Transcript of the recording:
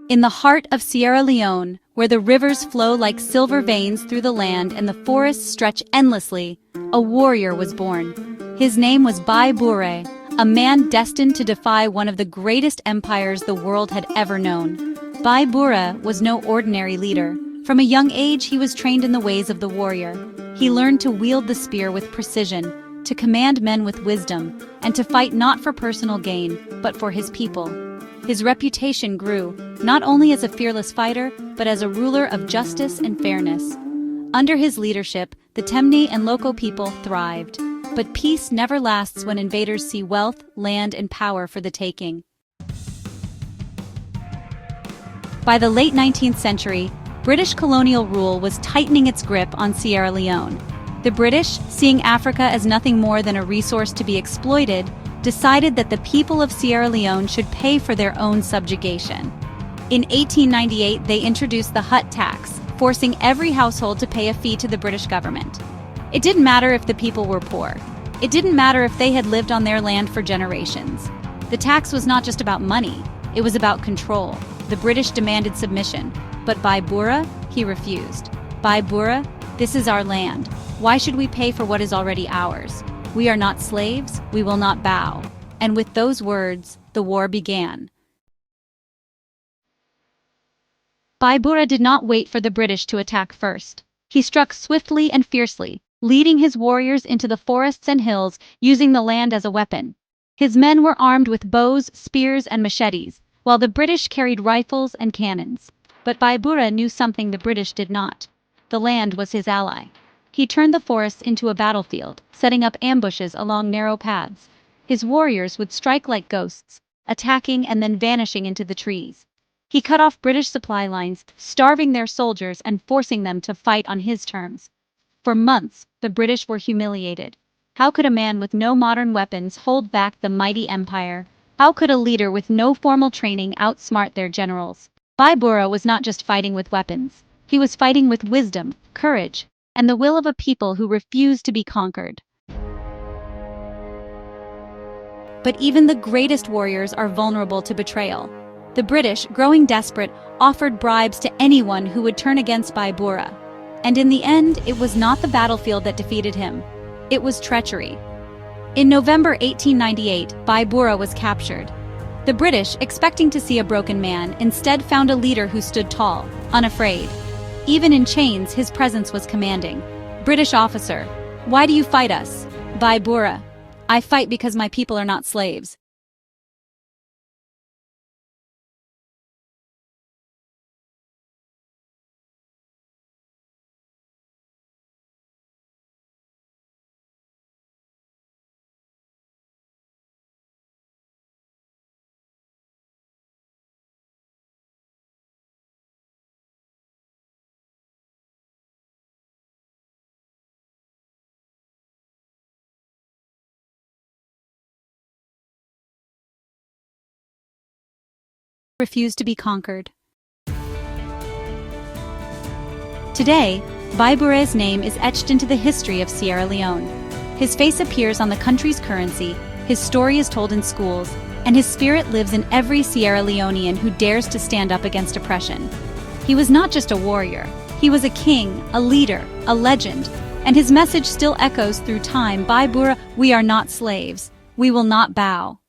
In the heart of Sierra Leone, where the rivers flow like silver veins through the land and the forests stretch endlessly, a warrior was born. His name was Bai Bure, a man destined to defy one of the greatest empires the world had ever known. Bai Bure was no ordinary leader. From a young age, he was trained in the ways of the warrior. He learned to wield the spear with precision, to command men with wisdom, and to fight not for personal gain, but for his people. His reputation grew, not only as a fearless fighter, but as a ruler of justice and fairness. Under his leadership, the Temne and Loco people thrived. But peace never lasts when invaders see wealth, land, and power for the taking. By the late 19th century, British colonial rule was tightening its grip on Sierra Leone. The British, seeing Africa as nothing more than a resource to be exploited, decided that the people of Sierra Leone should pay for their own subjugation. In 1898, they introduced the hut tax, forcing every household to pay a fee to the British government. It didn't matter if the people were poor. It didn't matter if they had lived on their land for generations. The tax was not just about money, it was about control. The British demanded submission, but Bai Bure, he refused. Bai Bure, this is our land. Why should we pay for what is already ours? We are not slaves, we will not bow. And with those words, the war began. Bai Bure did not wait for the British to attack first. He struck swiftly and fiercely, leading his warriors into the forests and hills, using the land as a weapon. His men were armed with bows, spears, and machetes, while the British carried rifles and cannons. But Bai Bure knew something the British did not. The land was his ally. He turned the forests into a battlefield, setting up ambushes along narrow paths. His warriors would strike like ghosts, attacking and then vanishing into the trees. He cut off British supply lines, starving their soldiers and forcing them to fight on his terms. For months, the British were humiliated. How could a man with no modern weapons hold back the mighty empire? How could a leader with no formal training outsmart their generals? Bai Bure was not just fighting with weapons. He was fighting with wisdom, courage, and the will of a people who refused to be conquered. But even the greatest warriors are vulnerable to betrayal. The British, growing desperate, offered bribes to anyone who would turn against Bai Bure. And in the end, it was not the battlefield that defeated him. It was treachery. In November 1898, Bai Bure was captured. The British, expecting to see a broken man, instead found a leader who stood tall, unafraid. Even in chains, his presence was commanding. British officer, why do you fight us? Bai Bure, I fight because my people are not slaves. Refused to be conquered. Today, Bai Bure's name is etched into the history of Sierra Leone. His face appears on the country's currency, his story is told in schools, and his spirit lives in every Sierra Leonean who dares to stand up against oppression. He was not just a warrior, he was a king, a leader, a legend, and his message still echoes through time. Bai Bure, we are not slaves, we will not bow.